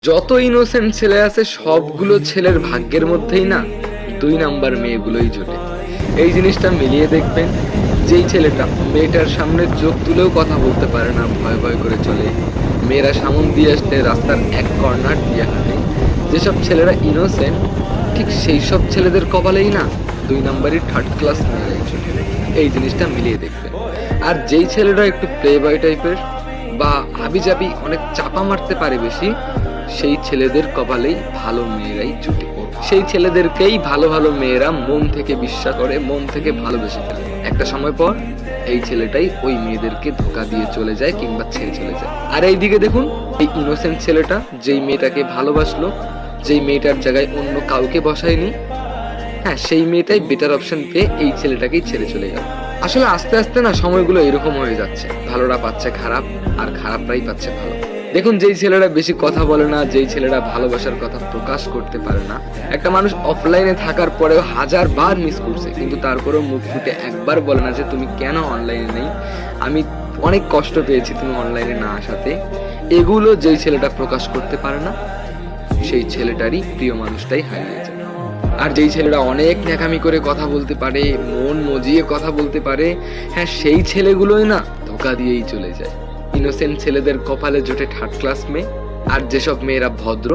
যত ইনোসেন্ট ছেলে আছে সবগুলো ছেলের ভাগ্যের মধ্যেই না 2 নাম্বার মেয়েগুলোই জোটে। এই জিনিসটা মিলিয়ে দেখবেন, যেই ছেলেটা মেয়েটার সামনে চোখ তুলেও কথা বলতে পারে না, ভয় ভয় করে চলে, মেয়েরা সামন দিয়ে আসলে রাস্তার এক কর্নার দিয়ে হাঁটে, যেসব ছেলেরা ইনোসেন্ট ঠিক সেই সব ছেলেদের কপালেই না 2 নাম্বারই থার্ড ক্লাস মেয়েরাই জোটে। এই জিনিসটা মিলিয়ে দেখবেন। আর যেই ছেলেরা একটু প্লে বয় টাইপের বা হাবিজাবি অনেক চাপা মারতে পারে বেশি, সেই ছেলেদের কপালেই ভালো মেয়েরাই জুটে। সেই ছেলেদেরকেই ভালো ভালো মেয়েরা মন থেকে বিশ্বাস করে, মন থেকে ভালোবেসে ফেলে। একটা সময় পর এই ছেলেটাই ওই মেয়েদেরকে ধোকা দিয়ে চলে যায় কিংবা ছেড়ে চলে যায়। আর এইদিকে দেখুন, এই ইনোসেন্ট ছেলেটা যেই মেয়েটাকে ভালোবাসলো, যেই মেয়েটার জায়গায় অন্য কাউকে বসায়নি, হ্যাঁ সেই মেয়েটাই বেটার অপশন পেয়ে এই ছেলেটাকেই ছেড়ে চলে গেল। আসলে আস্তে আস্তে না সময়গুলো এরকম হয়ে যাচ্ছে, ভালোরা পাচ্ছে খারাপ আর খারাপরাই পাচ্ছে ভালো। দেখুন, যেই ছেলেরা বেশি কথা বলে না, যেই ছেলেরা ভালোবাসার কথা প্রকাশ করতে পারে না, একটা মানুষ অফলাইনে থাকার পরেও 1000 বার মিস করছে, কিন্তু তারপরেও মুখ ফুটে একবার বলে না যে তুমি কেন অনলাইনে নেই, আমি অনেক কষ্ট পেয়েছি তুমি অনলাইনে না আসাতে। এগুলো যেই ছেলেটা প্রকাশ করতে পারে না, সেই ছেলেটারই প্রিয় মানুষটাই হারিয়ে যায়। আর যেই ছেলেরা অনেক ন্যাকামি করে কথা বলতে পারে, মন মজিয়ে কথা বলতে পারে, হ্যাঁ সেই ছেলেগুলোই না ধোকা দিয়েই চলে যায়। ইনোসেন্ট ছেলেদের কপালে জোটে থার্ড ক্লাস মেয়ে, আর যেসব মেয়েরা ভদ্র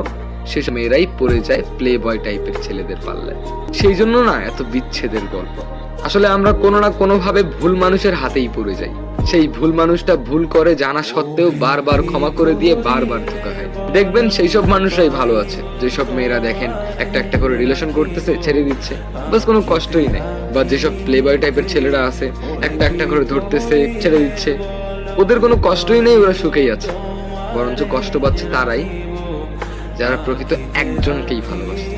সেসব মেয়েরাই পড়ে যায় প্লে বয় টাইপের ছেলেদের পাল্লায়। সেই জন্য না এত বিচ্ছেদের গল্প। আসলে আমরা কোনো না কোনো ভাবে ভুল মানুষের হাতেই পড়ে যাই। সেই ভুল মানুষটা ভুল করে জানা সত্ত্বেও বারবার ক্ষমা করে দিয়ে বারবার ধোকা খায়। দেখবেন সেই সব মানুষরাই ভালো আছে, যেসব মেয়েরা দেখেন একটা একটা করে রিলেশন করতেছে, ছেড়ে দিচ্ছে, বাস কোনো কষ্টই নেই। বা যেসব প্লে বয় টাইপের ছেলেরা আছে, একটা একটা করে ধরতেছে, ছেড়ে দিচ্ছে, ওদের কোনো কষ্টই নেই, ওরা সুখেই আছে। বরঞ্চ কষ্ট পাচ্ছে তারাই যারা প্রকৃত একজনকেই ভালোবাসে।